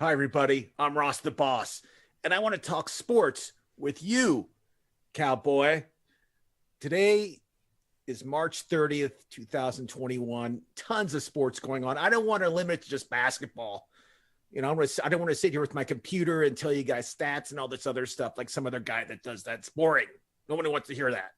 Hi, everybody. I'm Ross the Boss, and I want to talk sports with you, cowboy. Today is March 30th, 2021. Tons of sports going on. I don't want to limit it to just basketball. I don't want to sit here with my computer and tell you guys stats and all this other stuff like some other guy that does that. It's boring. Nobody wants to hear that.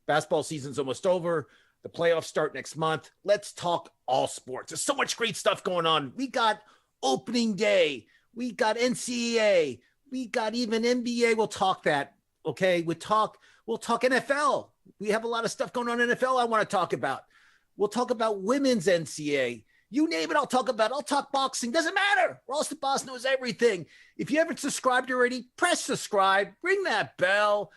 Basketball season's almost over. The playoffs start next month. Let's talk all sports. There's so much great stuff going on. We got opening day. We got NCAA. We got even NBA. We'll talk that. Okay. We'll talk NFL. We have a lot of stuff going on in NFL I want to talk about. We'll talk about women's NCAA. You name it, I'll talk about it. I'll talk boxing. Doesn't matter. Ross the Boss knows everything. If you haven't subscribed already, press subscribe. Ring that bell.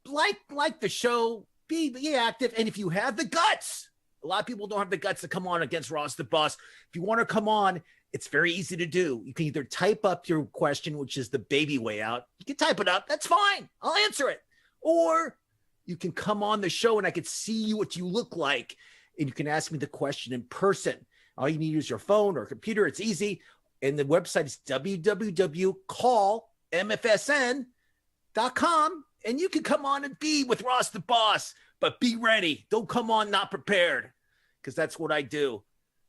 Like the show. Be active. And if you have the guts, a lot of people don't have the guts to come on against Ross the Boss. If you want to come on, it's very easy to do. You can either type up your question, which is the baby way out. You can type it up. That's fine. I'll answer it. Or you can come on the show and I can see what you look like. And you can ask me the question in person. All you need is your phone or computer. It's easy. And the website is www.callmfsn.com. And you can come on and be with Ross the Boss, but be ready. Don't come on not prepared, because that's what I do.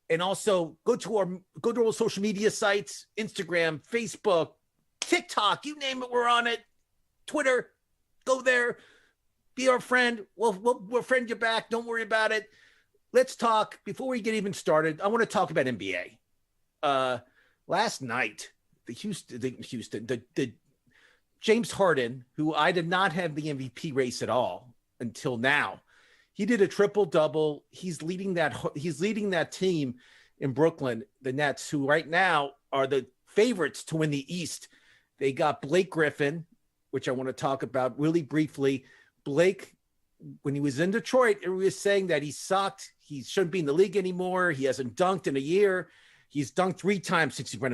And also go to our social media sites, Instagram, Facebook, TikTok, you name it, we're on it. Twitter, go there, be our friend. We'll friend you back. Don't worry about it. Let's talk. Before we get even started, I want to talk about NBA. Last night, the James Harden, who I did not have the MVP race at all until now, he did a triple-double. He's leading that team in Brooklyn, the Nets, who right now are the favorites to win the East. They got Blake Griffin, which I want to talk about really briefly. Blake, when he was in Detroit, everybody was saying that he sucked. He shouldn't be in the league anymore. He hasn't dunked in a year. He's dunked 3 times since he's been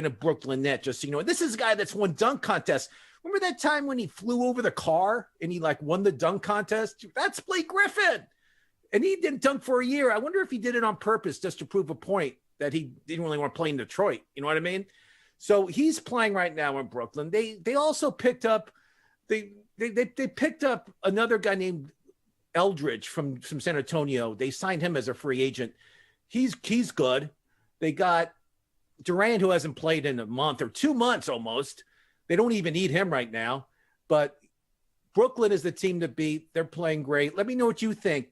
a Brooklyn Net, just so you know. This is a guy that's won dunk contests. Remember that time when he flew over the car and he won the dunk contest? That's Blake Griffin. And he didn't dunk for a year. I wonder if he did it on purpose just to prove a point that he didn't really want to play in Detroit. You know what I mean? So he's playing right now in Brooklyn. They also picked up they picked up another guy named Eldridge from San Antonio. They signed him as a free agent. He's good. They got Durant, who hasn't played in a month or 2 months almost. They don't even need him right now. But Brooklyn is the team to beat. They're playing great. Let me know what you think.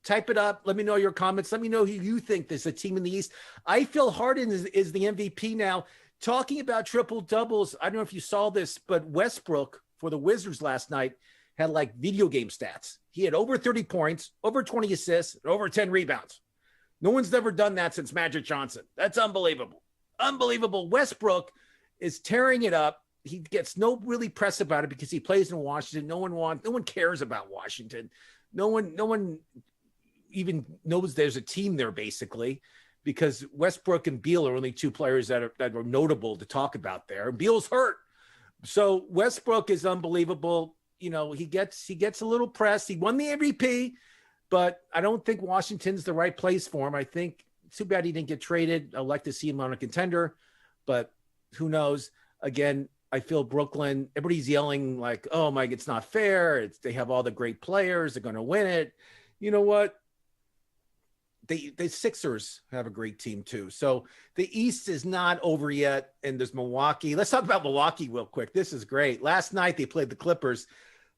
Type it up. Let me know your comments. Let me know who you think is a team in the East. I feel Harden is the MVP now. Talking about triple doubles, I don't know if you saw this, but Westbrook for the Wizards last night had video game stats. He had over 30 points, over 20 assists, and over 10 rebounds. No one's ever done that since Magic Johnson. That's unbelievable. Unbelievable. Westbrook is tearing it up. He gets no really press about it because he plays in Washington. No one cares about Washington. No one even knows there's a team there, basically, because Westbrook and Beal are only 2 players that are notable to talk about there. Beal's hurt. So Westbrook is unbelievable. You know, he gets a little press. He won the MVP, but I don't think Washington's the right place for him. I think it's too bad he didn't get traded. I'd like to see him on a contender, but who knows? Again, I feel Brooklyn, everybody's yelling oh my, it's not fair. They have all the great players. They're going to win it. You know what? The Sixers have a great team too. So the East is not over yet. And there's Milwaukee. Let's talk about Milwaukee real quick. This is great. Last night they played the Clippers.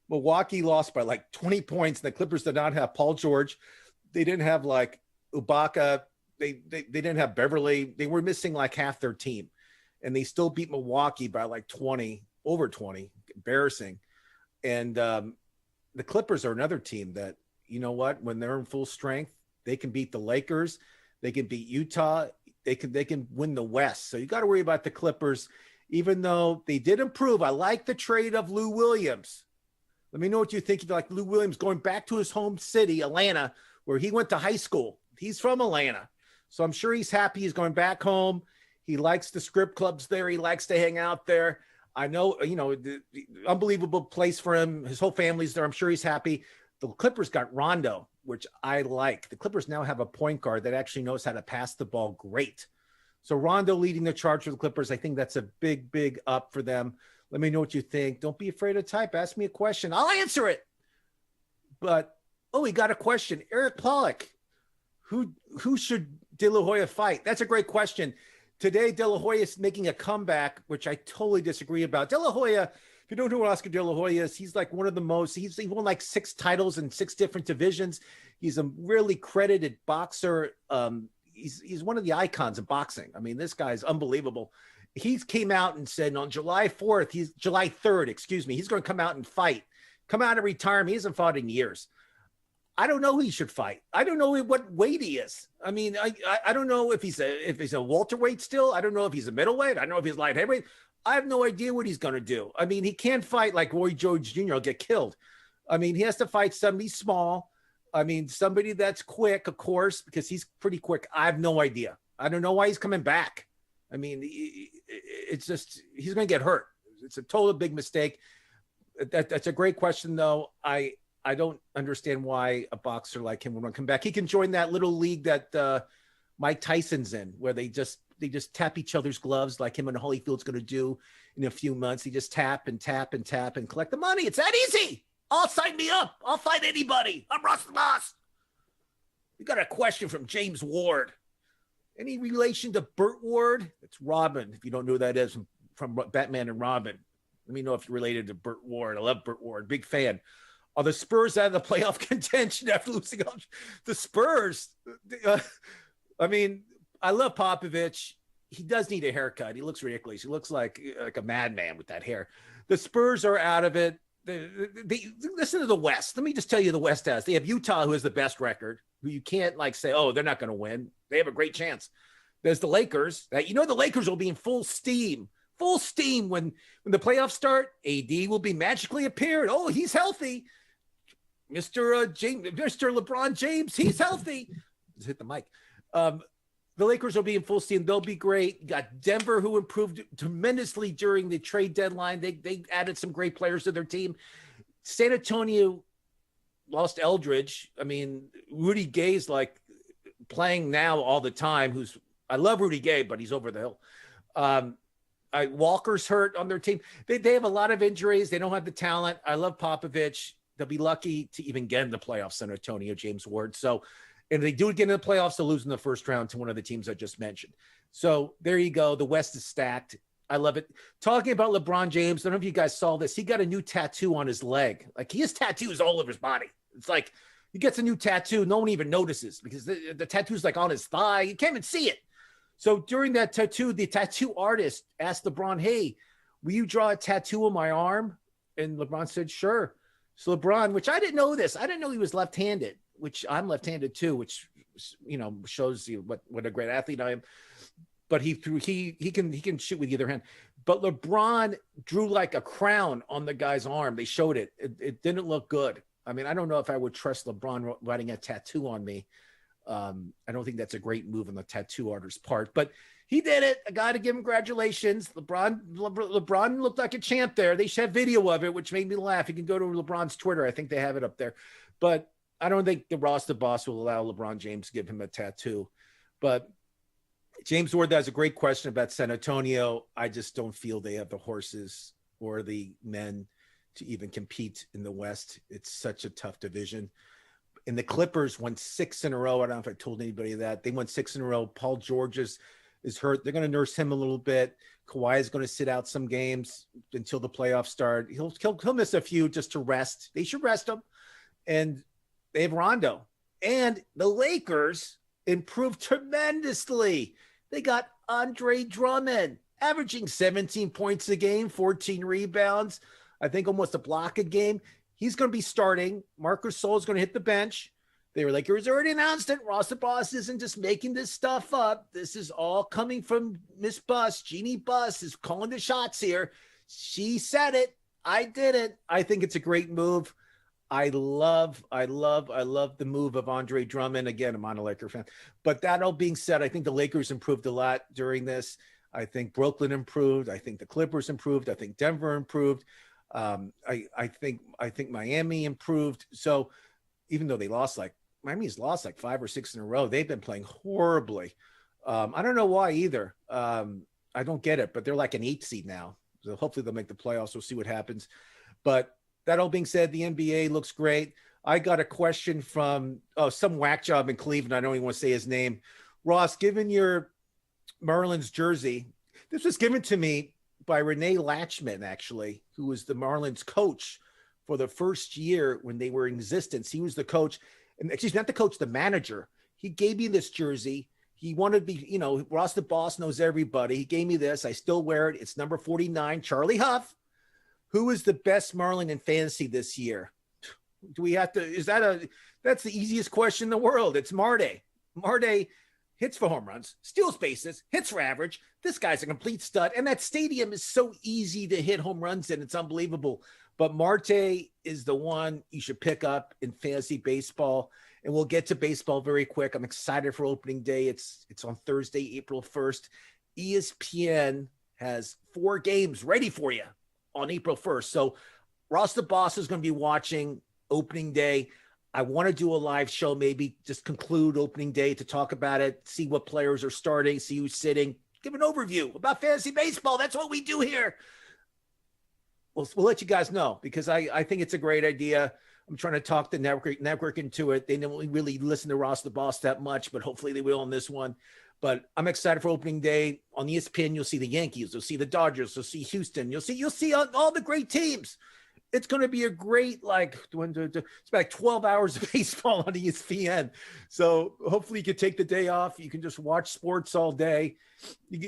Milwaukee lost by 20 points. The Clippers did not have Paul George. They didn't have Ibaka. They didn't have Beverly. They were missing half their team. And they still beat Milwaukee by 20, over 20, embarrassing. And the Clippers are another team that, you know what, when they're in full strength, they can beat the Lakers. They can beat Utah. They can win the West. So you got to worry about the Clippers, even though they did improve. I like the trade of Lou Williams. Let me know what you think. Lou Williams going back to his home city, Atlanta, where he went to high school. He's from Atlanta. So I'm sure he's happy. He's going back home. He likes the script clubs there. He likes to hang out there. I know, the unbelievable place for him. His whole family's there. I'm sure he's happy. The Clippers got Rondo, which I like. The Clippers now have a point guard that actually knows how to pass the ball great. So Rondo leading the charge for the Clippers. I think that's a big, big up for them. Let me know what you think. Don't be afraid to type. Ask me a question. I'll answer it. But, we got a question. Eric Pollock, who should De La Hoya fight? That's a great question. Today, De La Hoya is making a comeback, which I totally disagree about. De La Hoya, if you don't know who Oscar De La Hoya is, he's like one of the most, he won like 6 titles in 6 different divisions. He's a really credited boxer. He's one of the icons of boxing. I mean, this guy's unbelievable. He came out and said on July 3rd, excuse me, he's going to come out and fight, come out of retirement. He hasn't fought in years. I don't know who he should fight. I don't know what weight he is. I mean, I don't know if he's a welterweight still. I don't know if he's a middleweight. I don't know if he's light heavyweight. I have no idea what he's going to do. I mean, he can't fight like Roy Jones Jr. will get killed. I mean, he has to fight somebody small. I mean, somebody that's quick, of course, because he's pretty quick. I have no idea. I don't know why he's coming back. I mean, it's just, he's going to get hurt. It's a total big mistake. That's a great question, though. I don't understand why a boxer like him would want to come back. He can join that little league that Mike Tyson's in, where they just tap each other's gloves like him and Holyfield's going to do in a few months. He just tap and tap and tap and collect the money. It's that easy. I'll sign me up. I'll fight anybody. I'm Ross the Boss. We got a question from James Ward. Any relation to Burt Ward? It's Robin. If you don't know who that is, from Batman and Robin. Let me know if you're related to Burt Ward. I love Burt Ward. Big fan. Are the Spurs out of the playoff contention after losing the Spurs? I mean, I love Popovich. He does need a haircut. He looks ridiculous. He looks like a madman with that hair. The Spurs are out of it. They listen to the West. Let me just tell you the West has. They have Utah, who has the best record, who you can't like say, oh, they're not going to win. They have a great chance. There's the Lakers. The Lakers will be in full steam when the playoffs start. AD will be magically appeared. Oh, he's healthy. Mr. LeBron James, he's healthy. Just hit the mic. The Lakers will be in full steam. They'll be great. You got Denver, who improved tremendously during the trade deadline. They added some great players to their team. San Antonio lost Eldridge. I mean, Rudy Gay's like playing now all the time. I love Rudy Gay, but he's over the hill. Walker's hurt on their team. They have a lot of injuries. They don't have the talent. I love Popovich. They'll be lucky to even get in the playoffs, San Antonio, James Ward. So, and they do get in the playoffs, they'll lose in the first round to one of the teams I just mentioned. So there you go. The West is stacked. I love it. Talking about LeBron James, I don't know if you guys saw this. He got a new tattoo on his leg. Like, he has tattoos all over his body. It's like he gets a new tattoo. No one even notices because the tattoo's like on his thigh. You can't even see it. So during that tattoo, the tattoo artist asked LeBron, hey, will you draw a tattoo on my arm? And LeBron said, sure. So LeBron, which I didn't know this. I didn't know he was left-handed, which I'm left-handed too, which, shows you what a great athlete I am. But he can shoot with either hand. But LeBron drew like a crown on the guy's arm. They showed it. It didn't look good. I mean, I don't know if I would trust LeBron writing a tattoo on me. I don't think that's a great move on the tattoo artist's part, but he did it. I got to give him congratulations. LeBron looked like a champ there. They had video of it, which made me laugh. You can go to LeBron's Twitter. I think they have it up there, but I don't think the Ross the Boss will allow LeBron James to give him a tattoo. But James Ward has a great question about San Antonio. I just don't feel they have the horses or the men to even compete in the West. It's such a tough division. And the Clippers won 6 in a row. I don't know if I told anybody that. They won 6 in a row. Paul George is hurt. They're going to nurse him a little bit. Kawhi is going to sit out some games until the playoffs start. He'll miss a few just to rest. They should rest him. And they have Rondo. And the Lakers improved tremendously. They got Andre Drummond, averaging 17 points a game, 14 rebounds, I think almost a block a game. He's going to be starting. Marc Gasol is going to hit the bench. They were like, it was already announced that Ross the Boss isn't just making this stuff up. This is all coming from Miss Buss. Jeannie Buss is calling the shots here. She said it. I did it. I think it's a great move. I love the move of Andre Drummond. Again, I'm not a Laker fan. But that all being said, I think the Lakers improved a lot during this. I think Brooklyn improved. I think the Clippers improved. I think Denver improved. I think Miami improved. So even though Miami's lost like 5 or 6 in a row, they've been playing horribly. I don't know why either. I don't get it, but they're like an 8 seed now. So hopefully they'll make the playoffs. We'll see what happens. But that all being said, the NBA looks great. I got a question from some whack job in Cleveland. I don't even want to say his name. Ross, given your Marlins jersey, this was given to me by Renee Latchman, actually, who was the Marlins coach for the first year when they were in existence. He was the coach, and excuse me, not the coach, the manager. He gave me this jersey. He wanted to be, Ross the Boss knows everybody. He gave me this. I still wear it. It's number 49, Charlie Huff. Who is the best Marlin in fantasy this year? Do we have to, that's the easiest question in the world. It's Marte. Marte hits for home runs, steals bases, hits for average. This guy's a complete stud. And that stadium is so easy to hit home runs in. It's unbelievable. But Marte is the one you should pick up in fantasy baseball. And we'll get to baseball very quick. I'm excited for opening day. It's on Thursday, April 1st. ESPN has 4 games ready for you on April 1st. So Ross the Boss is going to be watching opening day. I want to do a live show, maybe just conclude opening day to talk about it, see what players are starting, see who's sitting, give an overview about fantasy baseball. That's what we do here. We'll let you guys know because I think it's a great idea. I'm trying to talk the network into it. They don't really listen to Ross the Boss that much, but hopefully they will on this one. But I'm excited for opening day. On ESPN, you'll see the Yankees, you'll see the Dodgers, you'll see Houston, you'll see all the great teams. It's going to be a great, it's about 12 hours of baseball on ESPN. So hopefully you can take the day off. You can just watch sports all day.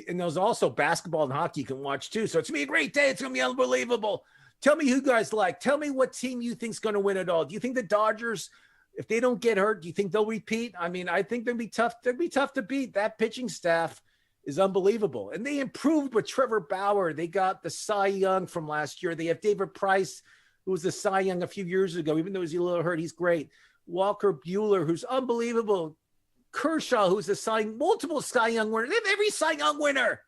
And there's also basketball and hockey you can watch too. So it's going to be a great day. It's going to be unbelievable. Tell me who you guys like. Tell me what team you think is going to win it all. Do you think the Dodgers, if they don't get hurt, do you think they'll repeat? I mean, I think they'd be tough. They'd be tough to beat. That pitching staff is unbelievable. And they improved with Trevor Bauer. They got the Cy Young from last year. They have David Price, who was the Cy Young a few years ago. Even though he's a little hurt, he's great. Walker Buehler, who's unbelievable. Kershaw, who's a multiple Cy Young winner. They have every Cy Young winner.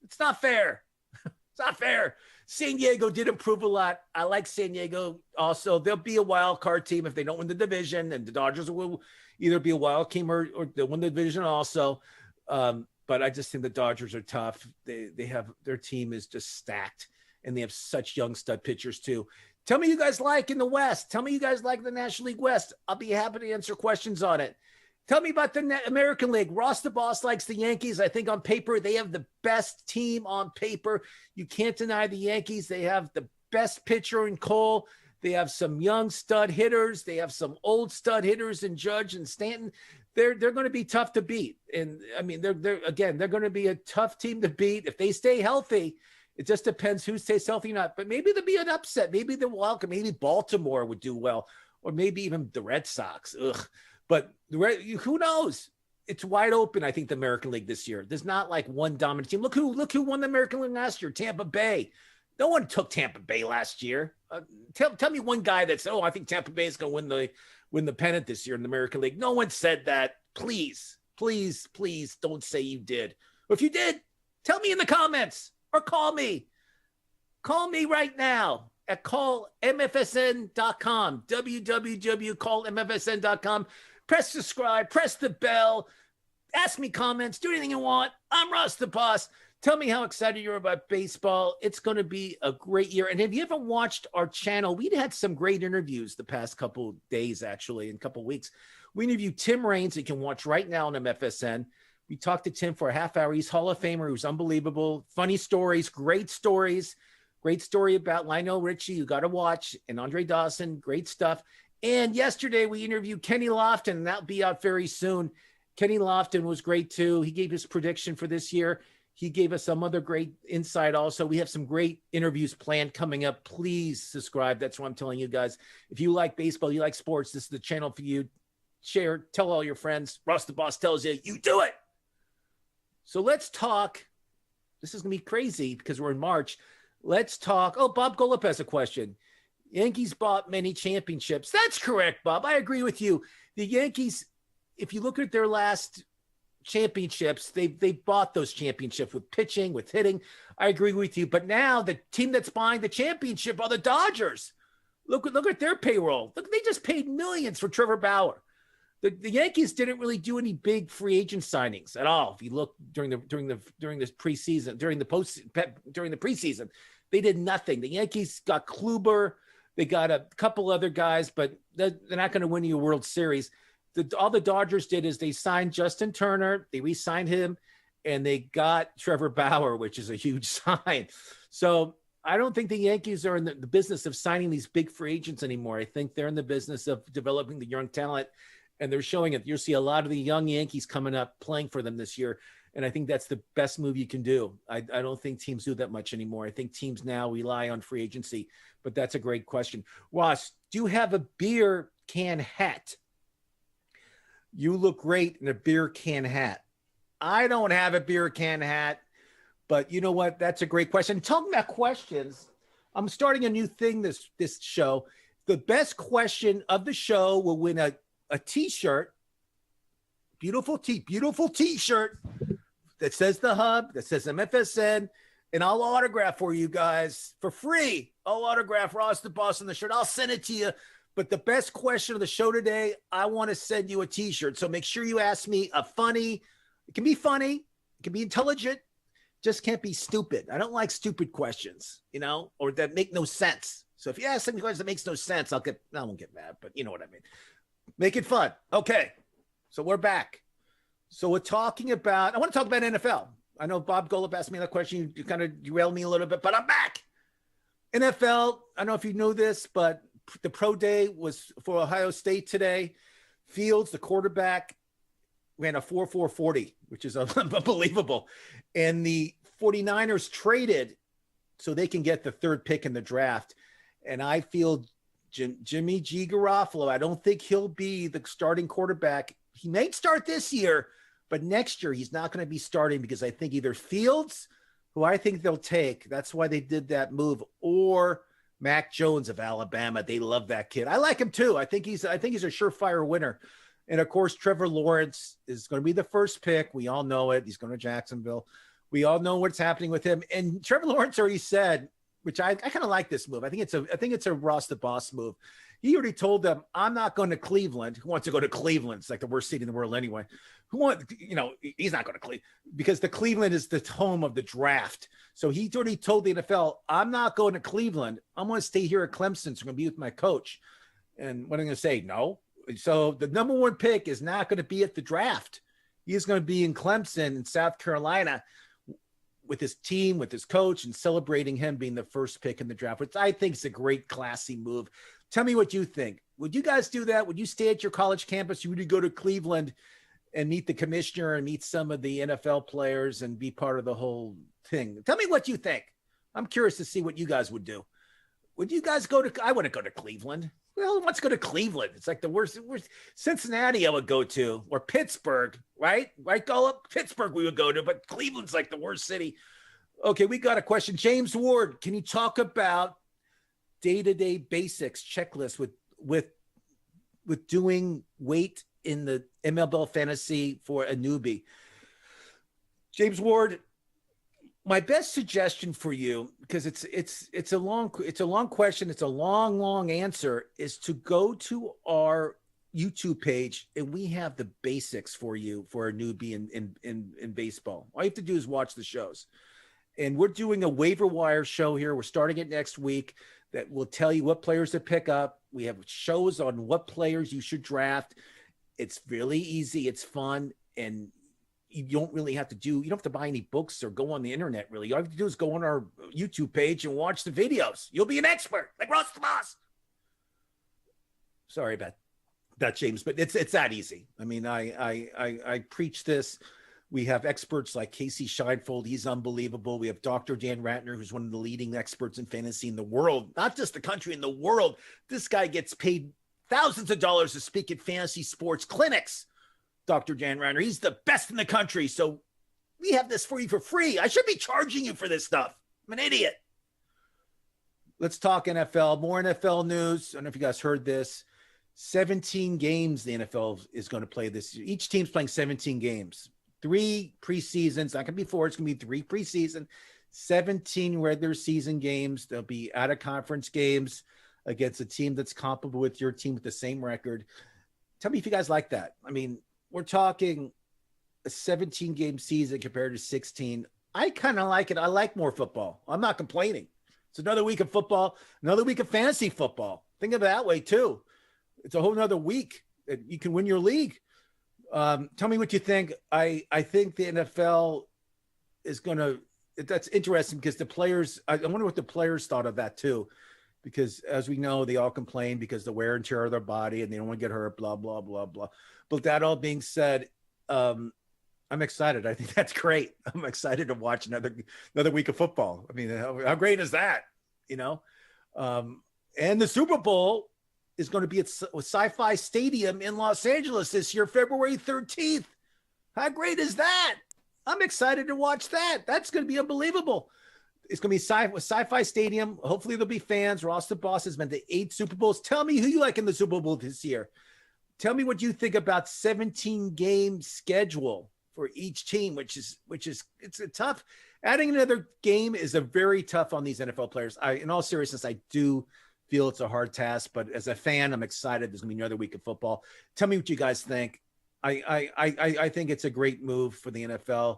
It's not fair. It's not fair. San Diego did improve a lot. I like San Diego also. They'll be a wild card team if they don't win the division, and the Dodgers will either be a wild team or they'll win the division also. But I just think the Dodgers are tough. They have their team is just stacked, and they have such young stud pitchers too. Tell me you guys like in the West. Tell me you guys like the National League West. I'll be happy to answer questions on it. Tell me about the American League. Ross the Boss likes the Yankees. I think on paper, they have the best team on paper. You can't deny the Yankees. They have the best pitcher in Cole. They have some young stud hitters. They have some old stud hitters in Judge and Stanton. They're going to be tough to beat. And I mean, they're going to be a tough team to beat. If they stay healthy, it just depends who stays healthy or not. But maybe there'll be an upset. Maybe they're welcome. Maybe Baltimore would do well, or maybe even the Red Sox. Ugh. But who knows? It's wide open. I think the American League this year. There's not like one dominant team. Look who won the American League last year. Tampa Bay. No one took Tampa Bay last year. Tell me one guy that said, "Oh, I think Tampa Bay is going to win the pennant this year in the American League." No one said that. Please, please, please don't say you did. Or if you did, tell me in the comments or call me. Call me right now at callmfsn.com, www.callmfsn.com. Press subscribe, press the bell, ask me comments, do anything you want. I'm Ross the Boss. Tell me how excited you're about baseball. It's going to be a great year. And if you haven't watched our channel, we had some great interviews the past couple of days, actually, in a couple of weeks. We interviewed Tim Raines, that you can watch right now on MFSN. We talked to Tim for a half hour. He's Hall of Famer, who's unbelievable. Funny stories, great stories. Great story about Lionel Richie, you got to watch, and Andre Dawson, great stuff. And yesterday we interviewed Kenny Lofton, and that'll be out very soon. Kenny Lofton was great too. He gave his prediction for this year. He gave us some other great insight also. We have some great interviews planned coming up. Please subscribe. That's what I'm telling you guys. If you like baseball, you like sports, this is the channel for you. Share, tell all your friends. Ross the Boss tells you, you do it. So let's talk. This is going to be crazy because we're in March. Let's talk. Oh, Bob Golub has a question. Yankees bought many championships. That's correct, Bob. I agree with you. The Yankees, if you look at their last championships, they bought those championships with pitching, with hitting. I agree with you. But now the team that's buying the championship are the Dodgers. Look at their payroll. Look, they just paid millions for Trevor Bauer. The Yankees didn't really do any big free agent signings at all. If you look during the preseason, during the preseason, they did nothing. The Yankees got Kluber, they got a couple other guys, but they're not going to win you a World Series. All the Dodgers did is they signed Justin Turner, they re-signed him, and they got Trevor Bauer, which is a huge sign. So I don't think the Yankees are in the business of signing these big free agents anymore. I think they're in the business of developing the young talent, and they're showing it. You'll see a lot of the young Yankees coming up playing for them this year, and I think that's the best move you can do. I don't think teams do that much anymore. I think teams now rely on free agency, but that's a great question. Ross, do you have a beer can hat? You look great in a beer can hat. I don't have a beer can hat, but you know what? That's a great question. Talking about questions, I'm starting a new thing this show. The best question of the show will win a T-shirt, beautiful T-shirt that says The Hub, that says MFSN, and I'll autograph for you guys for free. I'll autograph Ross the Boss on the shirt. I'll send it to you. But the best question of the show today, I want to send you a T-shirt. So make sure you ask me a funny. It can be funny. It can be intelligent. Just can't be stupid. I don't like stupid questions, or that make no sense. So if you ask something that makes no sense, I won't get mad, but you know what I mean. Make it fun. Okay. So we're back. So I want to talk about NFL. I know Bob Golub asked me that question. You kind of derailed me a little bit, but I'm back. NFL, I don't know if you know this, but the pro day was for Ohio State today. Fields, the quarterback, ran a 4.40, which is unbelievable. And the 49ers traded so they can get the third pick in the draft. And I feel Jimmy G. Garoppolo, I don't think he'll be the starting quarterback. He may start this year, but next year he's not going to be starting because I think either Fields, who I think they'll take, that's why they did that move, or Mac Jones of Alabama. They love that kid. I like him too. I think he's a surefire winner. And of course, Trevor Lawrence is going to be the first pick. We all know it. He's going to Jacksonville. We all know what's happening with him. And Trevor Lawrence already said, which I kind of like this move. I think it's a Ross the Boss move. He already told them, I'm not going to Cleveland. Who wants to go to Cleveland? It's like the worst city in the world anyway. He's not going to Cleveland because the Cleveland is the home of the draft. So he already told the NFL, I'm not going to Cleveland. I'm going to stay here at Clemson. So I'm going to be with my coach. And what am I going to say? No. So the number one pick is not going to be at the draft. He's going to be in Clemson in South Carolina with his team, with his coach, and celebrating him being the first pick in the draft, which I think is a great, classy move. Tell me what you think. Would you guys do that? Would you stay at your college campus? Would you go to Cleveland and meet the commissioner and meet some of the NFL players and be part of the whole thing? Tell me what you think. I'm curious to see what you guys would do. Would you guys I wouldn't go to Cleveland. Well, let's go to Cleveland. It's like the worst. Cincinnati I would go to, or Pittsburgh, right? Go up Pittsburgh we would go to, but Cleveland's like the worst city. Okay, we got a question. James Ward, can you talk about day-to-day basics checklist with doing weight in the MLB fantasy for a newbie? James Ward, my best suggestion for you, because it's a long question, it's a long answer, is to go to our YouTube page and we have the basics for you for a newbie in baseball. All you have to do is watch the shows. And we're doing a waiver wire show here. We're starting it next week that will tell you what players to pick up. We have shows on what players you should draft. It's really easy. It's fun. And you don't have to buy any books or go on the internet, really. All you have to do is go on our YouTube page and watch the videos. You'll be an expert, like Ross the Boss. Sorry about that, James, but it's that easy. I mean, I preach this. We have experts like Casey Scheinfeld. He's unbelievable. We have Dr. Dan Ratner, who's one of the leading experts in fantasy in the world, not just the country, in the world. This guy gets paid thousands of dollars to speak at fantasy sports clinics. Dr. Dan Ratner, he's the best in the country. So we have this for you for free. I should be charging you for this stuff. I'm an idiot. Let's talk NFL. More NFL news. I don't know if you guys heard this. 17 games the NFL is going to play this year. Each team's playing 17 games. 3 preseasons. Not going to be 4. It's going to be 3 preseason. 17 regular season games. There'll be out-of-conference games against a team that's comparable with your team with the same record. Tell me if you guys like that. I mean, we're talking a 17-game season compared to 16. I kind of like it. I like more football. I'm not complaining. It's another week of football, another week of fantasy football. Think of it that way too. It's a whole nother week that you can win your league. Tell me what you think. I think the NFL is going to, that's interesting because the players, I wonder what the players thought of that too. Because as we know, they all complain because the wear and tear of their body and they don't want to get hurt, blah, blah, blah, blah. But that all being said, I'm excited. I think that's great. I'm excited to watch another week of football. I mean, how great is that? You know? And the Super Bowl is going to be at Sci-Fi Stadium in Los Angeles this year, February 13th. How great is that? I'm excited to watch that. That's going to be unbelievable. It's going to be Sci-Fi Stadium. Hopefully there'll be fans. Ross the Boss has been to 8 Super Bowls. Tell me who you like in the Super Bowl this year. Tell me what you think about 17-game schedule for each team, which is it's a tough. Adding another game is a very tough on these NFL players. In all seriousness, I do feel it's a hard task, but as a fan, I'm excited. There's going to be another week of football. Tell me what you guys think. I think it's a great move for the NFL.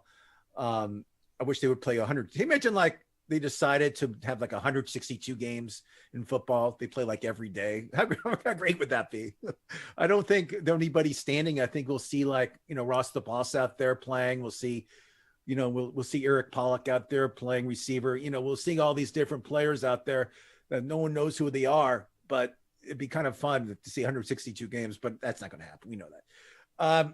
I wish they would play 100. Can you imagine like they decided to have like 162 games in football? They play like every day. How great would that be? I don't think there'll anybody standing. I think we'll see like, Ross the Boss out there playing. We'll see, we'll see Eric Pollock out there playing receiver. We'll see all these different players out there that no one knows who they are, but it'd be kind of fun to see 162 games, but that's not going to happen. We know that.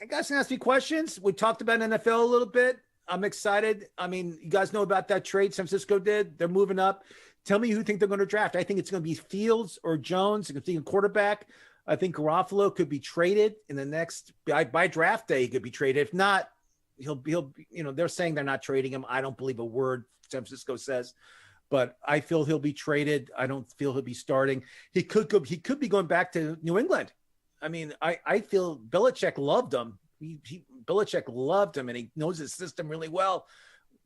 You guys can ask me questions. We talked about NFL a little bit. I'm excited. I mean, you guys know about that trade San Francisco did. They're moving up. Tell me who you think they're going to draft. I think it's going to be Fields or Jones. I'm thinking quarterback. I think Garofalo could be traded in the next by draft day. He could be traded. If not, he'll they're saying they're not trading him. I don't believe a word San Francisco says, but I feel he'll be traded. I don't feel he'll be starting. He could be going back to New England. I mean, I feel Belichick loved him. Belichick loved him, and he knows his system really well.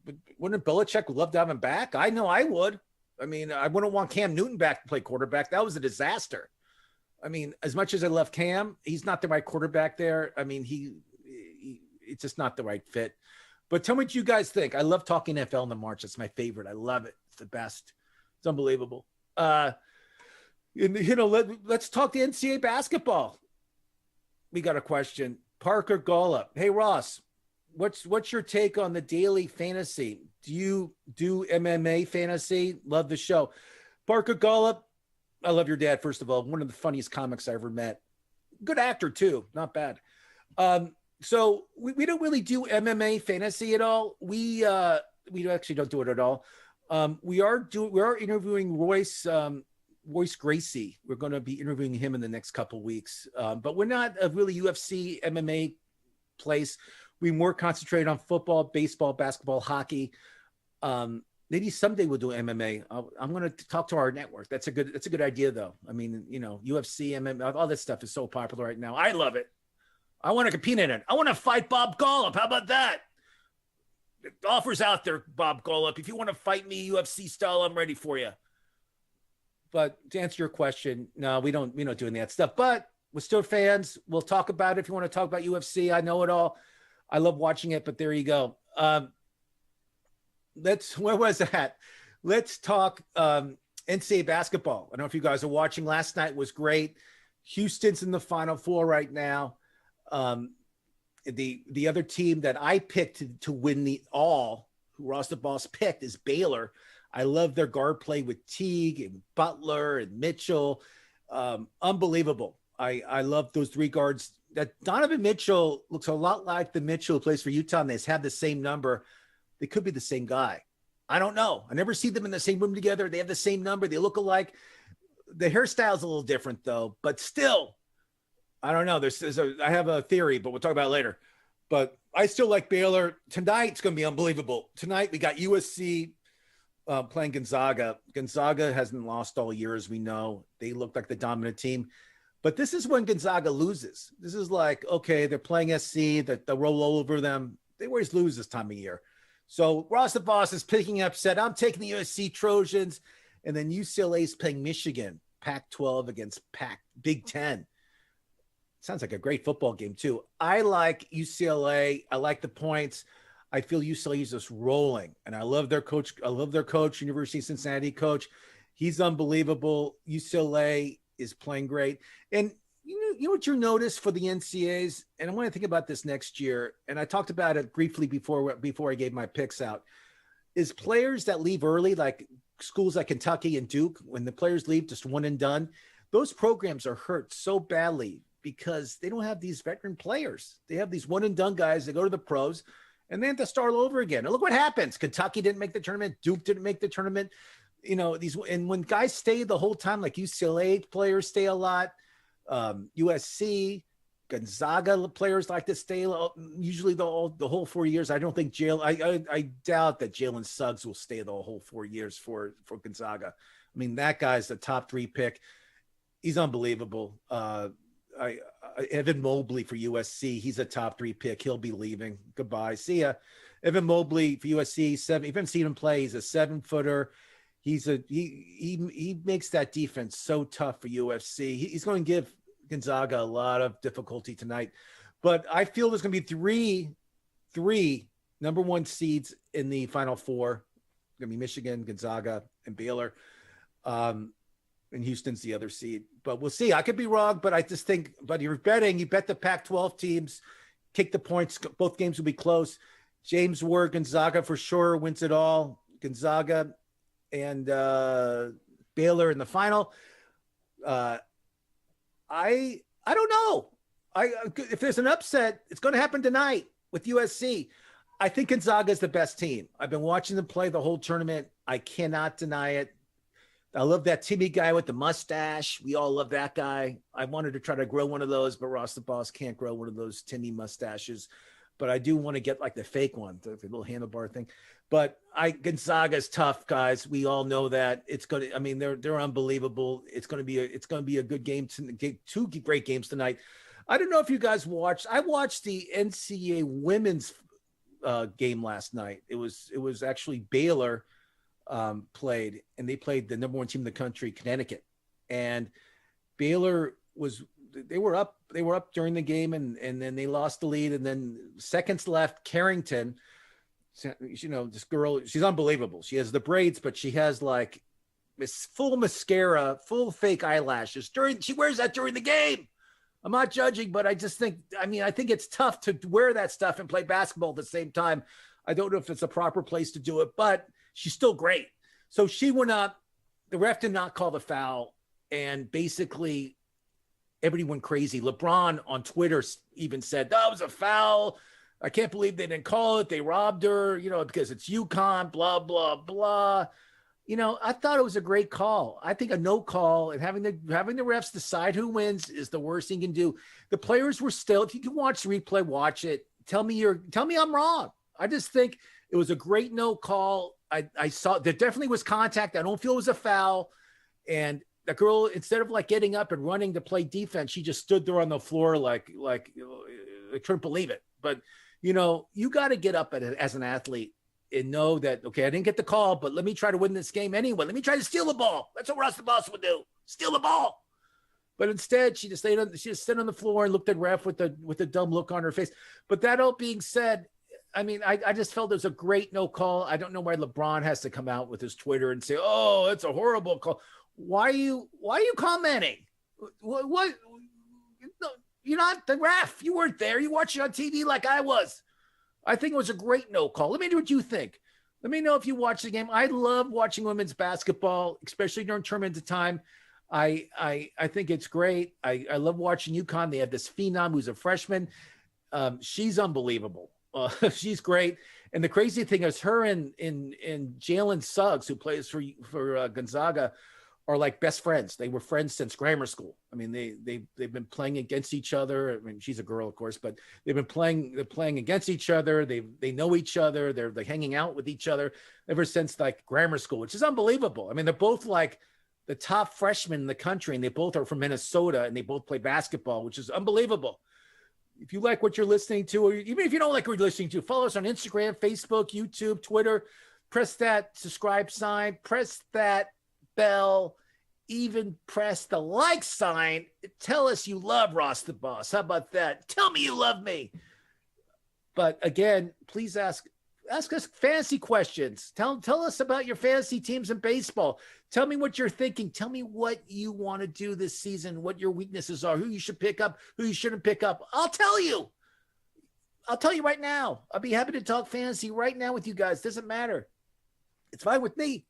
But wouldn't Belichick love to have him back? I know I would. I mean, I wouldn't want Cam Newton back to play quarterback. That was a disaster. I mean, as much as I love Cam, he's not the right quarterback there. I mean, it's just not the right fit. But tell me what you guys think. I love talking NFL in the March. It's my favorite. I love it. It's the best. It's unbelievable. Let's talk the NCAA basketball. We got a question. Parker Golub. Hey, Ross, what's your take on the daily fantasy? Do you do MMA fantasy? Love the show. Parker Golub, I love your dad, first of all. One of the funniest comics I ever met. Good actor, too. Not bad. So we don't really do MMA fantasy at all. We actually don't do it at all. We are interviewing Royce Gracie. We're going to be interviewing him in the next couple of weeks. But we're not a really UFC MMA place. We more concentrate on football, baseball, basketball, hockey. Maybe someday we'll do MMA. I'm going to talk to our network. That's a good idea though. I mean, UFC, MMA, all this stuff is so popular right now. I love it. I want to compete in it. I want to fight Bob Golub. How about that? The offer's out there, Bob Golub. If you want to fight me UFC style, I'm ready for you. But to answer your question, no, we don't do any of that stuff. But we're still fans. We'll talk about it if you want to talk about UFC. I know it all. I love watching it, but there you go. Where was that? Let's talk NCAA basketball. I don't know if you guys are watching. Last night was great. Houston's in the Final Four right now. The other team that I picked to win who Ross the Boss picked is Baylor. I love their guard play with Teague and Butler and Mitchell. Unbelievable. I love those three guards. That Donovan Mitchell looks a lot like the Mitchell who plays for Utah, and they have the same number. They could be the same guy. I don't know. I never see them in the same room together. They have the same number. They look alike. The hairstyle's a little different, though. But still, I don't know. I have a theory, but we'll talk about it later. But I still like Baylor. Tonight's going to be unbelievable. Tonight, we got USC playing Gonzaga. Gonzaga hasn't lost all year, as we know. They look like the dominant team. But this is when Gonzaga loses. This is like, okay, they're playing SC, that they'll roll over them. They always lose this time of year. So Ross the Boss is picking up, said, I'm taking the USC Trojans. And then UCLA is playing Michigan, Pac-12 against Big Ten. Sounds like a great football game too. I like UCLA. I like the points. I feel UCLA is just rolling, and I love their coach. I love their coach, University of Cincinnati coach. He's unbelievable. UCLA is playing great, and you know what you notice for the NCAAs, and I want to think about this next year. And I talked about it briefly before I gave my picks out. Is players that leave early, like schools like Kentucky and Duke, when the players leave just one and done, those programs are hurt so badly because they don't have these veteran players. They have these one and done guys that go to the pros and they have to start all over again. And look what happens. Kentucky didn't make the tournament. Duke didn't make the tournament. You know, and when guys stay the whole time, like UCLA players stay a lot, USC, Gonzaga players like to stay usually the whole 4 years. I don't think I doubt that Jalen Suggs will stay the whole 4 years for Gonzaga. I mean, that guy's the top 3 pick. He's unbelievable. Evan Mobley for USC. He's a top 3 pick. He'll be leaving. Goodbye. See ya. Evan Mobley for USC. You haven't seen him play. He's a 7-footer. He makes that defense so tough for USC. He's going to give Gonzaga a lot of difficulty tonight, but I feel there's going to be three number 1 seeds in the Final Four. Going to be Michigan, Gonzaga, and Baylor. And Houston's the other seed, but we'll see. I could be wrong, but I just think, but you're betting, you bet the Pac-12 teams, kick the points. Both games will be close. James Ward, Gonzaga for sure wins it all. Gonzaga and Baylor in the final. I don't know. If there's an upset, it's going to happen tonight with USC. I think Gonzaga is the best team. I've been watching them play the whole tournament. I cannot deny it. I love that Timmy guy with the mustache. We all love that guy. I wanted to try to grow one of those, but Ross the Boss can't grow one of those Timmy mustaches. But I do want to get like the fake one, the little handlebar thing. But Gonzaga's tough, guys. We all know that. It's going to. I mean, they're unbelievable. It's going to be a good game. Two great games tonight. I don't know if you guys watched. I watched the NCAA women's game last night. It was actually Baylor played, and they played the number 1 team in the country, Connecticut, and Baylor they were up during the game, and then they lost the lead, and then seconds left. Carrington, you know, this girl, she's unbelievable. She has the braids, but she has like this full mascara, full fake eyelashes she wears that during the game. I'm not judging, but I just think, I think it's tough to wear that stuff and play basketball at the same time. I don't know if it's a proper place to do it, but she's still great. So she went up. The ref did not call the foul, and basically everybody went crazy. LeBron on Twitter even said, that was a foul. I can't believe they didn't call it. They robbed her, you know, because it's UConn, blah, blah, blah. You know, I thought it was a great call. I think a no call and having the refs decide who wins is the worst thing you can do. The players were still, if you can watch the replay, watch it. Tell me I'm wrong. I just think it was a great no call. I saw there definitely was contact. I don't feel it was a foul. And the girl, instead of like getting up and running to play defense, she just stood there on the floor like I couldn't believe it. But, you know, you got to get up as an athlete and know that, okay, I didn't get the call, but let me try to win this game anyway. Let me try to steal the ball. That's what Ross the Boss would do. Steal the ball. But instead, she just stood on the floor and looked at ref with a dumb look on her face. But that all being said, I mean, I just felt it was a great no call. I don't know why LeBron has to come out with his Twitter and say, "Oh, it's a horrible call." Why are you commenting? What? You're not the ref. You weren't there. You watched it on TV like I was. I think it was a great no call. Let me know what you think. Let me know if you watch the game. I love watching women's basketball, especially during tournament time. I think it's great. I love watching UConn. They have this phenom who's a freshman. She's unbelievable. She's great. And the crazy thing is her and Jalen Suggs, who plays for Gonzaga, are like best friends. They were friends since grammar school. I mean, they've been playing against each other. I mean, she's a girl, of course, but they're playing against each other. They know each other. They're like hanging out with each other ever since like grammar school, which is unbelievable. I mean, they're both like the top freshmen in the country, and they both are from Minnesota, and they both play basketball, which is unbelievable. If you like what you're listening to, or even if you don't like what you're listening to, follow us on Instagram, Facebook, YouTube, Twitter. Press that subscribe sign. Press that bell. even press the like sign. Tell us you love Ross the Boss. How about that? Tell me you love me. But again, please ask us fantasy questions. Tell us about your fantasy teams in baseball. Tell me what you're thinking. Tell me what you want to do this season, what your weaknesses are, who you should pick up, who you shouldn't pick up. I'll tell you right now. I'll be happy to talk fantasy right now with you guys. Doesn't matter. It's fine with me.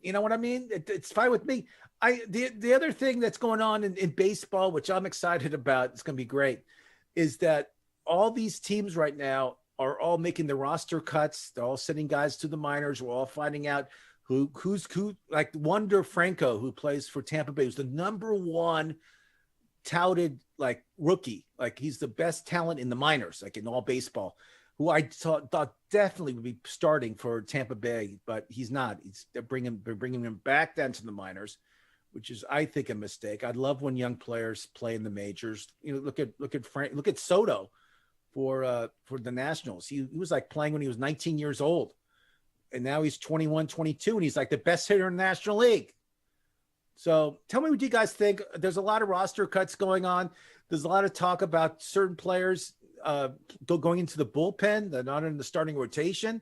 You know what I mean? It's fine with me. The other thing that's going on in baseball, which I'm excited about, it's going to be great, is that all these teams right now are all making the roster cuts. They're all sending guys to the minors. We're all finding out who's like Wander Franco, who plays for Tampa Bay, who's the number one touted like rookie. Like he's the best talent in the minors, like in all baseball, who I thought definitely would be starting for Tampa Bay, but he's not. They're bringing him back down to the minors, which is, I think, a mistake. I love when young players play in the majors. You know, look at Soto for the Nationals. He was like playing when he was 19 years old, and now he's 21, 22, and he's like the best hitter in the National League. So tell me what you guys think. There's a lot of roster cuts going on. There's a lot of talk about certain players going into the bullpen. They're not in the starting rotation.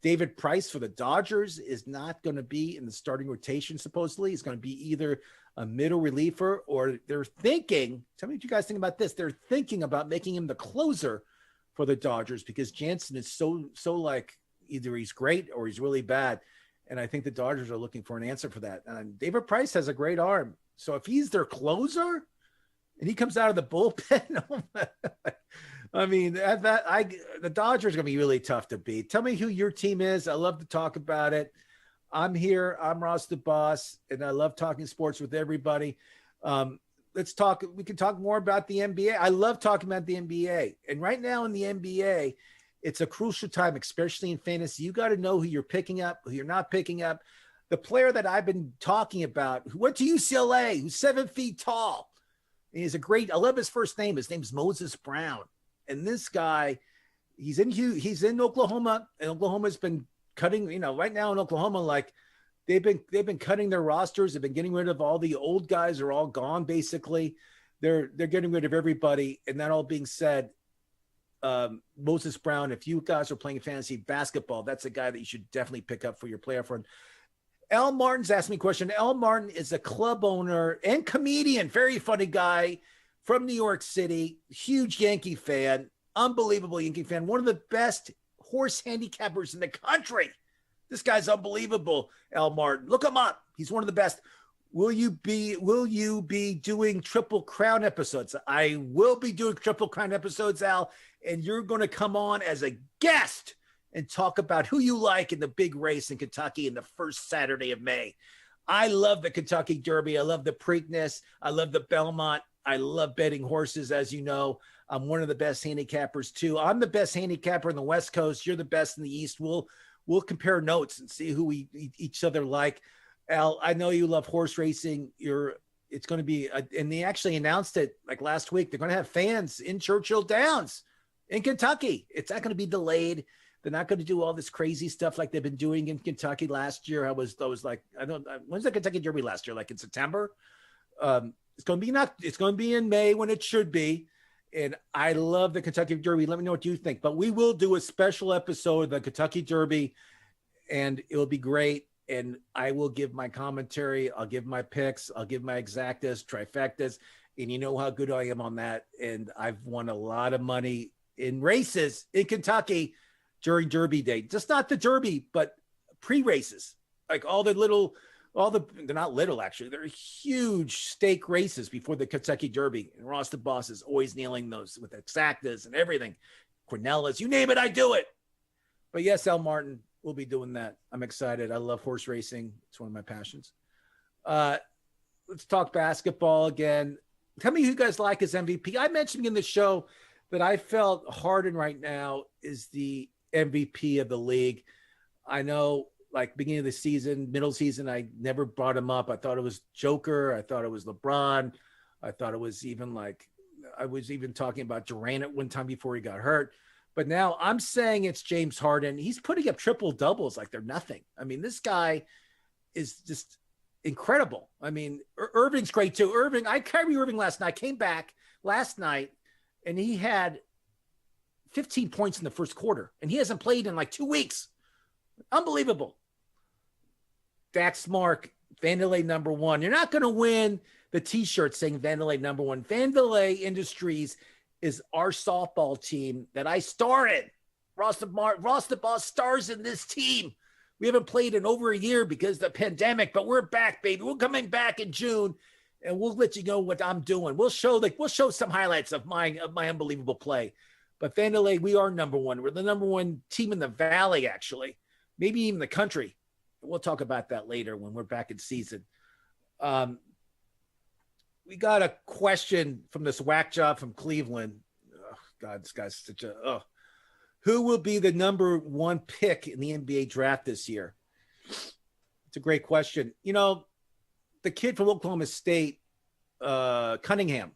David Price for the Dodgers is not going to be in the starting rotation, supposedly. He's going to be either a middle reliever, or they're thinking, tell me what you guys think about this. They're thinking about making him the closer for the Dodgers, because Jansen is so like, either he's great or he's really bad. And I think the Dodgers are looking for an answer for that. And David Price has a great arm. So if he's their closer and he comes out of the bullpen, I mean, the Dodgers are going to be really tough to beat. Tell me who your team is. I love to talk about it. I'm here. I'm Ross the Boss, and I love talking sports with everybody. Let's talk. We can talk more about the NBA. I love talking about the NBA. And right now in the NBA, it's a crucial time, especially in fantasy. You got to know who you're picking up, who you're not picking up. The player that I've been talking about, who went to UCLA, who's 7 feet tall. And he's a great, I love his first name. His name's Moses Brown. And this guy, he's in Oklahoma, and Oklahoma's been cutting, right now in Oklahoma, like they've been cutting their rosters. They've been getting rid of all the old guys, are all gone. Basically, they're getting rid of everybody. And that all being said, Moses Brown, if you guys are playing fantasy basketball, that's a guy that you should definitely pick up for your playoff run. Al Martin's asked me a question. Al Martin is a club owner and comedian, very funny guy from New York City, huge Yankee fan, unbelievable Yankee fan, one of the best horse handicappers in the country. This guy's unbelievable, Al Martin. Look him up. He's one of the best. Will you be doing Triple Crown episodes? I will be doing Triple Crown episodes, Al, and you're going to come on as a guest and talk about who you like in the big race in Kentucky in the first Saturday of May. I love the Kentucky Derby. I love the Preakness. I love the Belmont. I love betting horses, as you know. I'm one of the best handicappers, too. I'm the best handicapper in the West Coast. You're the best in the East. We'll compare notes and see who we each other like. Al, I know you love horse racing. It's going to be, and they actually announced it like last week. They're going to have fans in Churchill Downs in Kentucky. It's not going to be delayed. They're not going to do all this crazy stuff like they've been doing in Kentucky last year. I was like, when's the Kentucky Derby last year? Like in September? It's going to be in May when it should be. And I love the Kentucky Derby. Let me know what you think. But we will do a special episode of the Kentucky Derby, and it will be great. And I will give my commentary. I'll give my picks. I'll give my exactas, trifectas. And you know how good I am on that. And I've won a lot of money in races in Kentucky during Derby Day. Just not the Derby, but pre-races. Like they're not little, actually. They're huge stake races before the Kentucky Derby. And Ross the Boss is always nailing those with exactas and everything. Cornelis, you name it, I do it. But yes, Al Martin, we'll be doing that. I'm excited. I love horse racing. It's one of my passions. Let's talk basketball again. Tell me who you guys like as MVP. I mentioned in the show that I felt Harden right now is the MVP of the league. I know, like beginning of the season, middle season, I never brought him up. I thought it was Joker. I thought it was LeBron. I thought it was even I was even talking about Durant at one time before he got hurt. But now I'm saying it's James Harden. He's putting up triple doubles like they're nothing. I mean, this guy is just incredible. I mean, Irving's great too. I carried Irving last night. Came back last night, and he had 15 points in the first quarter, and he hasn't played in like 2 weeks. Unbelievable. Dax Mark, Vanderlei #1. You're not going to win the T-shirt saying Vanderlei #1. Vanderlei Industries is our softball team that I star in. Ross the Boss stars in this team. We haven't played in over a year because of the pandemic, but we're back, baby. We're coming back in June, and we'll let you know what I'm doing. We'll show some highlights of my unbelievable play. But Vanderlei, we are #1. We're the #1 team in the Valley, actually, maybe even the country. We'll talk about that later when we're back in season. We got a question from this whack job from Cleveland. Oh, God, this guy's such a who will be the #1 pick in the NBA draft this year? It's a great question. You know, the kid from Oklahoma State, Cunningham.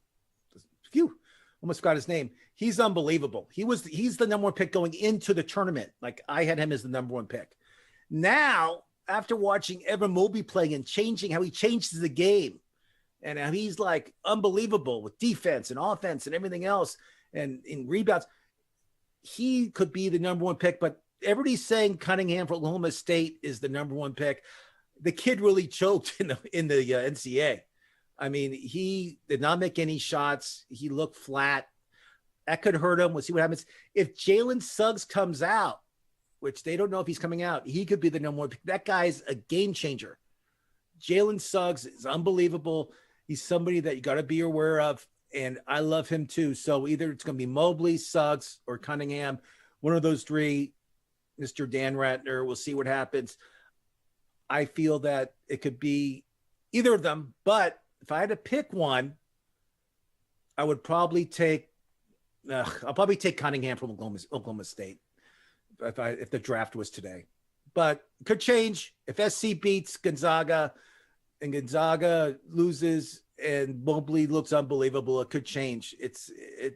Phew, almost forgot his name. He's unbelievable. He's the #1 pick going into the tournament. Like, I had him as the #1 pick. Now, after watching Evan Mobley playing and changing how he changes the game, and how he's like unbelievable with defense and offense and everything else, and in rebounds, he could be the #1 pick. But everybody's saying Cunningham for Oklahoma State is the #1 pick. The kid really choked in the NCAA. I mean, he did not make any shots. He looked flat. That could hurt him. We'll see what happens. If Jalen Suggs comes out, which they don't know if he's coming out, he could be the #1 pick. That guy's a game changer. Jalen Suggs is unbelievable. He's somebody that you got to be aware of, and I love him too. So either it's going to be Mobley, Suggs, or Cunningham. One of those three, Mr. Dan Ratner. We'll see what happens. I feel that it could be either of them, but if I had to pick one, I would probably take Cunningham from Oklahoma State if the draft was today. But it could change if SC beats Gonzaga and Gonzaga loses and Mobley looks unbelievable. It could change.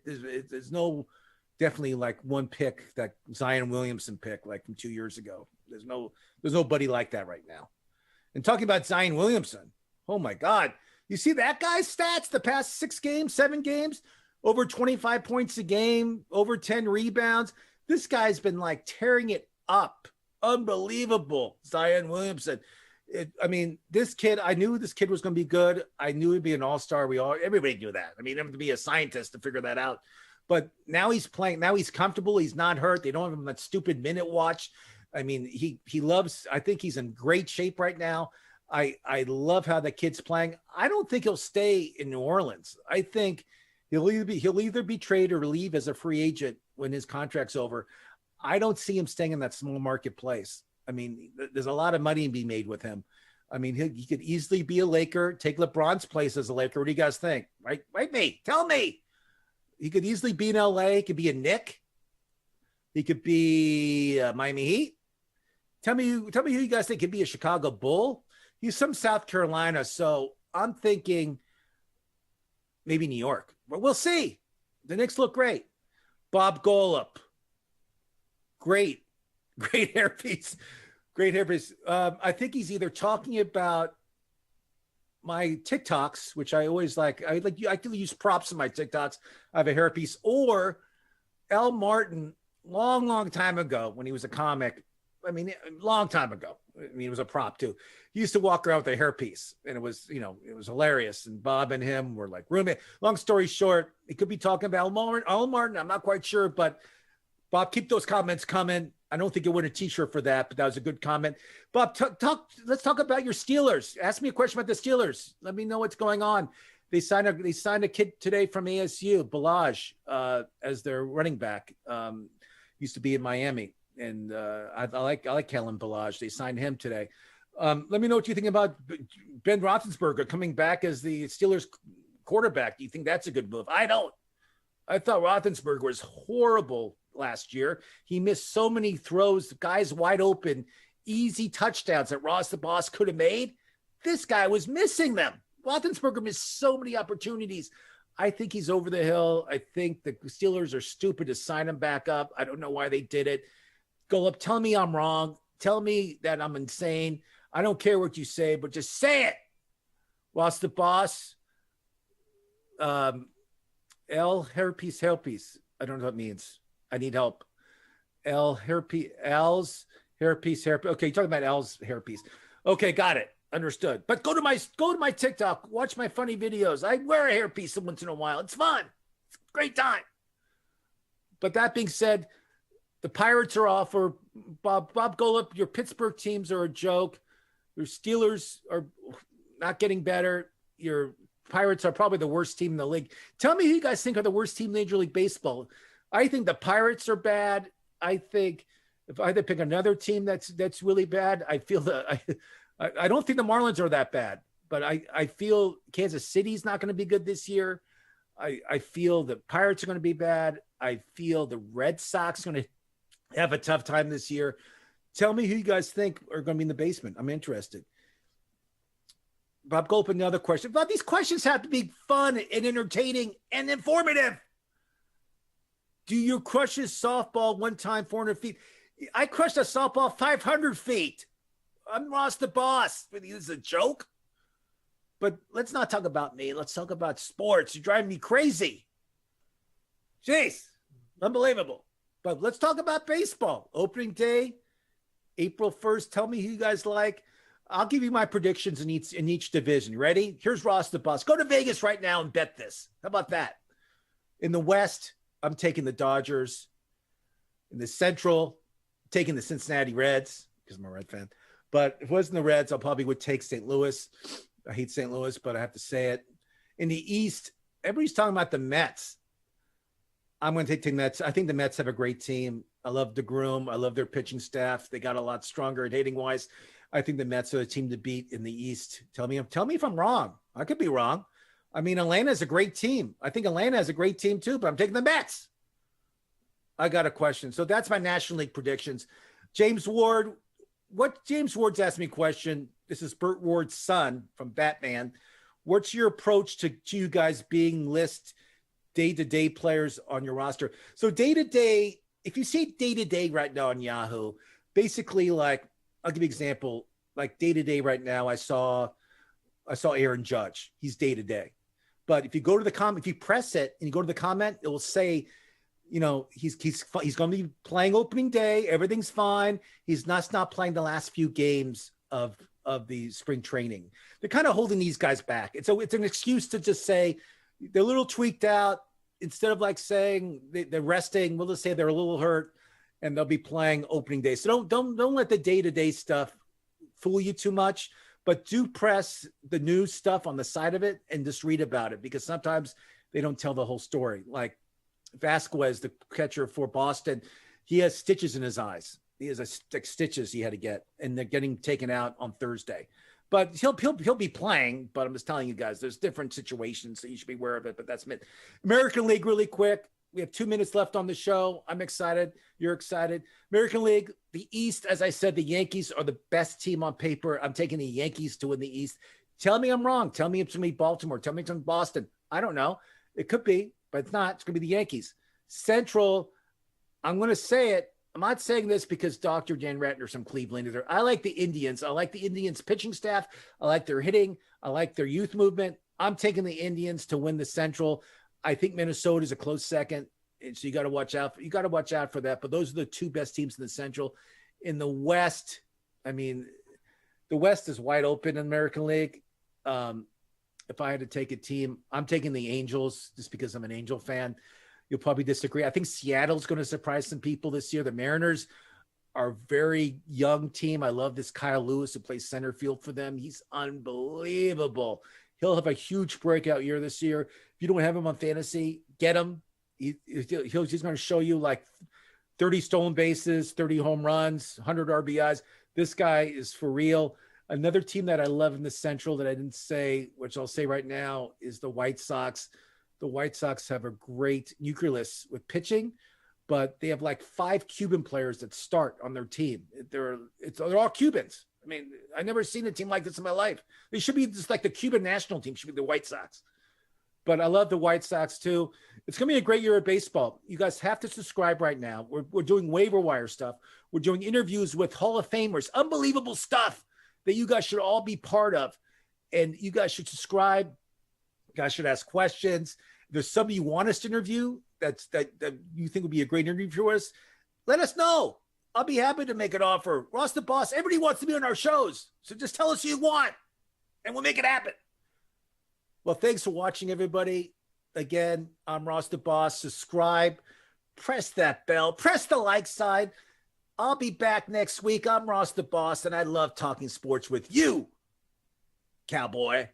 There's no definitely like one pick that Zion Williamson picked like from 2 years ago. There's nobody like that right now. And talking about Zion Williamson, oh my God, you see that guy's stats the past 7 games, over 25 points a game, over 10 rebounds. This guy's been like tearing it up. Unbelievable, Zion Williamson. This kid, I knew this kid was going to be good. I knew he'd be an all-star. Everybody knew that. I mean, you don't have to be a scientist to figure that out. But now he's playing. Now he's comfortable. He's not hurt. They don't have him that stupid minute watch. I mean, he loves. I think he's in great shape right now. I love how the kid's playing. I don't think he'll stay in New Orleans. I think he'll either be traded or leave as a free agent when his contract's over. I don't see him staying in that small marketplace. I mean, there's a lot of money to be made with him. I mean, he could easily be a Laker, take LeBron's place as a Laker. What do you guys think? Right, me. Tell me. He could easily be in LA. He could be a Knick. He could be Miami Heat. Tell me who you guys think could be a Chicago Bull. He's from South Carolina, so I'm thinking maybe New York. But we'll see. The Knicks look great. Bob Golub. Great hairpiece. Great hairpiece. I think he's either talking about my TikToks, which I always like. I can use props in my TikToks. I have a hairpiece. Or Al Martin, long time ago when he was a comic. I mean, a long time ago. I mean, it was a prop too. He used to walk around with a hairpiece, and it was hilarious. And Bob and him were like roommate. Long story short, he could be talking about Al Martin. I'm not quite sure, but Bob, keep those comments coming. I don't think you win a T-shirt for that, but that was a good comment. Bob, let's talk about your Steelers. Ask me a question about the Steelers. Let me know what's going on. They signed a kid today from ASU, Balaj, as their running back. Used to be in Miami, and I like Kellen Balaj. They signed him today. Let me know what you think about Ben Roethlisberger coming back as the Steelers quarterback. Do you think that's a good move? I don't. I thought Roethlisberger was horrible last year. He missed so many throws, guys wide open, easy touchdowns that Ross the Boss could have made. This guy was missing them. Roethlisberger missed so many opportunities. I think he's over the hill. I think the Steelers are stupid to sign him back up. I don't know why they did it. Go up, tell me I'm wrong. Tell me that I'm insane. I don't care what you say, but just say it. Ross the Boss. L hairpiece. I don't know what that means. I need help. L's hairpiece. Okay, you're talking about L's hairpiece. Okay, got it. Understood. But go to my TikTok. Watch my funny videos. I wear a hairpiece once in a while. It's fun. It's a great time. But that being said, the Pirates are off. Or Bob Golub, your Pittsburgh teams are a joke. Your Steelers are not getting better. Your Pirates are probably the worst team in the league. Tell me who you guys think are the worst team in Major League Baseball. I think the Pirates are bad. I think if I had to pick another team that's really bad, I feel that I don't think the Marlins are that bad, but I feel Kansas City's not going to be good this year. I feel the Pirates are going to be bad. I feel the Red Sox are going to have a tough time this year. Tell me who you guys think are going to be in the basement. I'm interested. Bob Golp, another question. But these questions have to be fun and entertaining and informative. Do you crush his softball one time 400 feet? I crushed a softball 500 feet. I'm Ross the Boss. This is a joke. But let's not talk about me. Let's talk about sports. You're driving me crazy. Jeez, unbelievable. But let's talk about baseball. Opening day, April 1st. Tell me who you guys like. I'll give you my predictions in each division. Ready? Here's Ross the Boss. Go to Vegas right now and bet this. How about that? In the West, I'm taking the Dodgers. In the Central, I'm taking the Cincinnati Reds because I'm a Red fan. But if it wasn't the Reds, I probably would take St. Louis. I hate St. Louis, but I have to say it. In the East, everybody's talking about the Mets. I'm going to take the Mets. I think the Mets have a great team. I love DeGrom. I love their pitching staff. They got a lot stronger at hitting-wise. I think the Mets are the team to beat in the East. Tell me if I'm wrong. I could be wrong. I mean, Atlanta's a great team. I think Atlanta has a great team too, but I'm taking the Mets. I got a question. So that's my National League predictions. James Ward, James Ward's asked me a question. This is Burt Ward's son from Batman. What's your approach to you guys being list day-to-day players on your roster? So day-to-day, if you say day-to-day right now on Yahoo, basically like, I'll give you an example. Like day-to-day right now, I saw Aaron Judge. He's day-to-day. But if you go to the comment, if you press it and you go to the comment, it will say, you know, he's going to be playing opening day. Everything's fine. He's not playing the last few games of the spring training. They're kind of holding these guys back. It's an excuse to just say they're a little tweaked out. Instead of like saying they're resting, we'll just say they're a little hurt and they'll be playing opening day. So don't let the day-to-day stuff fool you too much, but do press the news stuff on the side of it and just read about it, because sometimes they don't tell the whole story. Like Vasquez, the catcher for Boston, he has stitches in his eyes. He has stitches he had to get, and they're getting taken out on Thursday. But he'll be playing, but I'm just telling you guys, there's different situations, so you should be aware of it, but that's it. American League really quick. We have 2 minutes left on the show. I'm excited. You're excited. American League, the East, as I said, the Yankees are the best team on paper. I'm taking the Yankees to win the East. Tell me I'm wrong. Tell me it's going to be Baltimore. Tell me it's going to be Boston. I don't know. It could be, but it's not. It's going to be the Yankees. Central, I'm going to say it. I'm not saying this because Dr. Dan Ratner from Cleveland either. I like the Indians. I like the Indians pitching staff. I like their hitting. I like their youth movement. I'm taking the Indians to win the Central. I think Minnesota is a close second, and so you got to watch out. You got to watch out for that. But those are the two best teams in the Central. In the West, I mean, the West is wide open in the American League. If I had to take a team, I'm taking the Angels just because I'm an Angel fan. You'll probably disagree. I think Seattle's going to surprise some people this year. The Mariners are a very young team. I love this Kyle Lewis who plays center field for them. He's unbelievable. He'll have a huge breakout year this year. If you don't have him on fantasy, get him. He's going to show you like 30 stolen bases, 30 home runs, 100 RBIs. This guy is for real. Another team that I love in the Central that I didn't say, which I'll say right now, is the White Sox. The White Sox have a great nucleus with pitching, but they have like 5 Cuban players that start on their team. They're all Cubans. I mean, I've never seen a team like this in my life. They should be just like the Cuban national team should be the White Sox. But I love the White Sox too. It's going to be a great year of baseball. You guys have to subscribe right now. We're doing waiver wire stuff. We're doing interviews with Hall of Famers, unbelievable stuff that you guys should all be part of. And you guys should subscribe. You guys should ask questions. If there's somebody you want us to interview that you think would be a great interview for us, let us know. I'll be happy to make an offer. Ross the Boss, everybody wants to be on our shows. So just tell us who you want, and we'll make it happen. Well, thanks for watching, everybody. Again, I'm Ross the Boss. Subscribe. Press that bell. Press the like sign. I'll be back next week. I'm Ross the Boss, and I love talking sports with you, cowboy.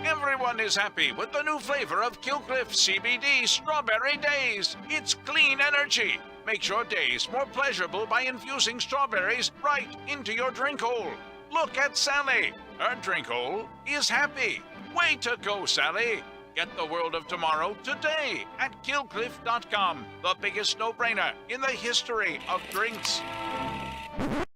Everyone is happy with the new flavor of Killcliff CBD Strawberry Days. It's clean energy. Makes your days more pleasurable by infusing strawberries right into your drink hole. Look at Sally. Her drink hole is happy. Way to go, Sally. Get the world of tomorrow today at killcliff.com. The biggest no-brainer in the history of drinks.